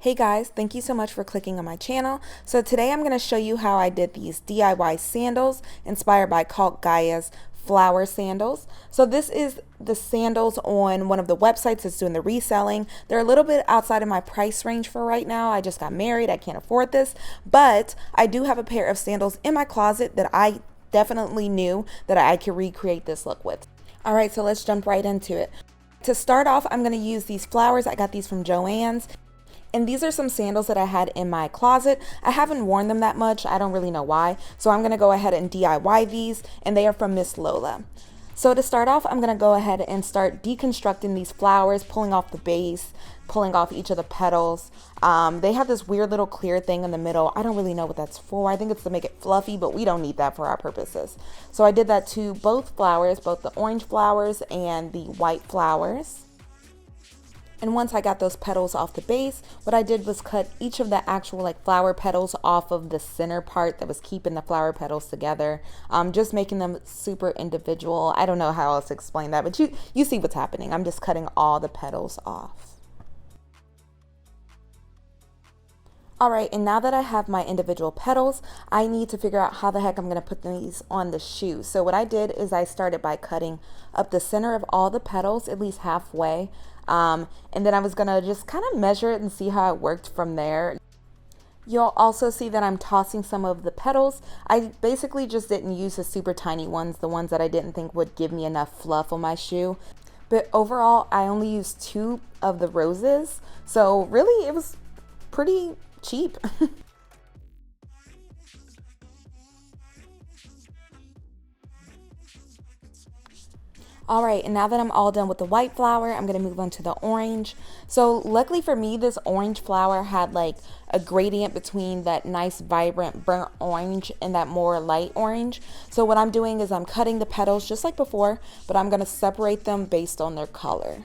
Hey guys, thank you so much for clicking on my channel. So today I'm going to show you how I did these DIY sandals inspired by Gaia's flower sandals. So this is the sandals on one of the websites that's doing the reselling. They're a little bit outside of my price range for right now. I just got married, I can't afford this, but I do have a pair of sandals in my closet that I definitely knew that I could recreate this look with. All right, so let's jump right into it. To start off, I'm going to use these flowers. I got these from Joann's. And these are some sandals that I had in my closet. I haven't worn them that much. I don't really know why. So I'm going to go ahead and DIY these, and they are from Miss Lola. So to start off, I'm going to go ahead and start deconstructing these flowers, pulling off the base, pulling off each of the petals. They have this weird little clear thing in the middle. I don't really know what that's for. I think it's to make it fluffy, but we don't need that for our purposes. So I did that to both flowers, both the orange flowers and the white flowers. And once I got those petals off the base, what I did was cut each of the actual flower petals off of the center part that was keeping the flower petals together, just making them super individual. I don't know how else to explain that, but you see what's happening. I'm just cutting all the petals off. Alright, and now that I have my individual petals, I need to figure out how the heck I'm going to put these on the shoe. So what I did is I started by cutting up the center of all the petals, at least halfway. And then I was going to just kind of measure it and see how it worked from there. You'll also see that I'm tossing some of the petals. I basically just didn't use the super tiny ones, the ones that I didn't think would give me enough fluff on my shoe. But overall, I only used 2 of the roses. So really, it was pretty cheap. Alright, and now that I'm all done with the white flower, I'm going to move on to the orange. So luckily for me, this orange flower had a gradient between that nice vibrant burnt orange and that more light orange. So what I'm doing is I'm cutting the petals just like before, but I'm going to separate them based on their color.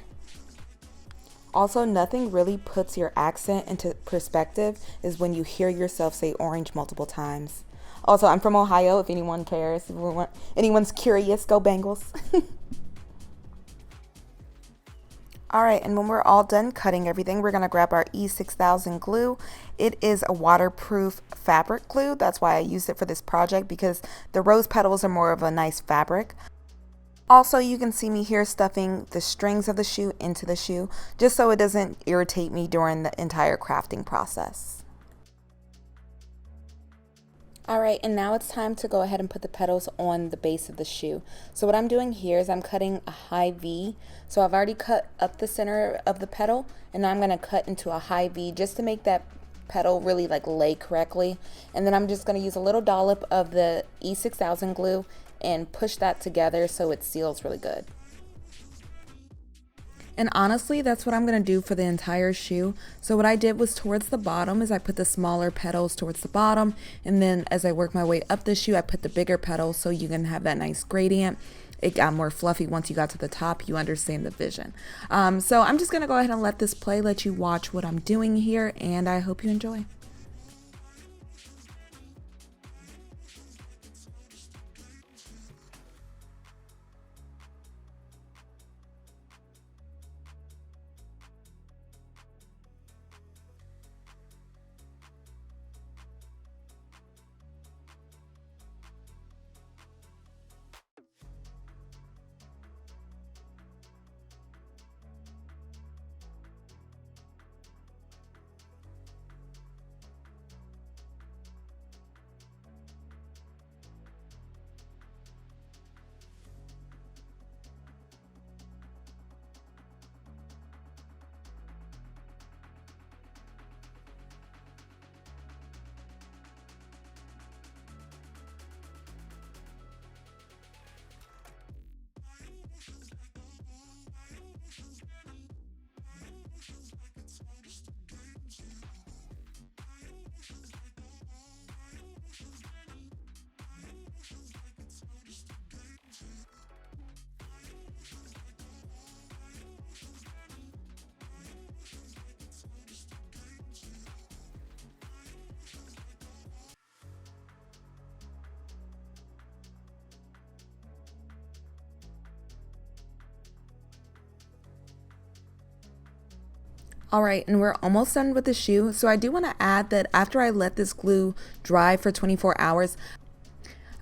Also, nothing really puts your accent into perspective is when you hear yourself say orange multiple times. Also, I'm from Ohio, if anyone cares. If anyone's curious, go Bengals. Alright, and when we're all done cutting everything, we're going to grab our E6000 glue. It is a waterproof fabric glue. That's why I used it for this project, because the rose petals are more of a nice fabric. Also, you can see me here stuffing the strings of the shoe into the shoe, just so it doesn't irritate me during the entire crafting process. Alright, and now it's time to go ahead and put the petals on the base of the shoe. So what I'm doing here is I'm cutting a high V. So I've already cut up the center of the petal, and now I'm going to cut into a high V just to make that petal really lay correctly. And then I'm just going to use a little dollop of the E6000 glue and push that together so it seals really good. And honestly, that's what I'm going to do for the entire shoe. So what I did was towards the bottom is I put the smaller petals towards the bottom, and then as I work my way up the shoe, I put the bigger petals so you can have that nice gradient. It got more fluffy once you got to the top. You understand the vision. So I'm just going to go ahead and let this play, let you watch what I'm doing here, and I hope you enjoy. All right, and we're almost done with the shoe. So I do want to add that after I let this glue dry for 24 hours,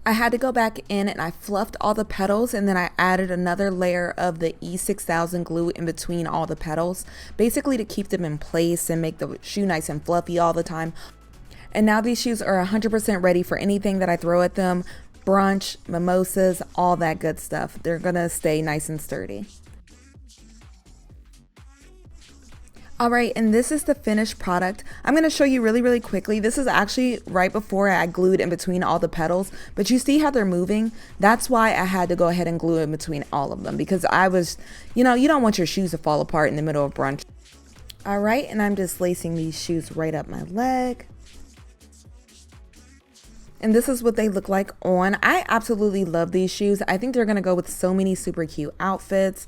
I had to go back in and I fluffed all the petals, and then I added another layer of the E6000 glue in between all the petals, basically to keep them in place and make the shoe nice and fluffy all the time. And now these shoes are 100% ready for anything that I throw at them, brunch, mimosas, all that good stuff. They're gonna stay nice and sturdy. All right, and this is the finished product. I'm going to show you really quickly. This is actually right before I glued in between all the petals, but you see how they're moving? That's why I had to go ahead and glue in between all of them, because I was, you don't want your shoes to fall apart in the middle of brunch. All right, and I'm just lacing these shoes right up my leg. And this is what they look like on. I absolutely love these shoes. I think they're going to go with so many super cute outfits.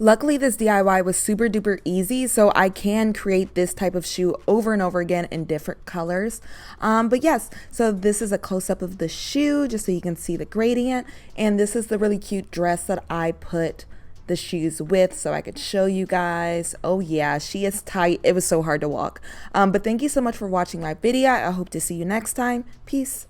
Luckily, this DIY was super duper easy, so I can create this type of shoe over and over again in different colors. But yes, so this is a close-up of the shoe just so you can see the gradient. And this is the really cute dress that I put the shoes with so I could show you guys. Oh yeah, she is tight. It was so hard to walk. But thank you so much for watching my video. I hope to see you next time. Peace.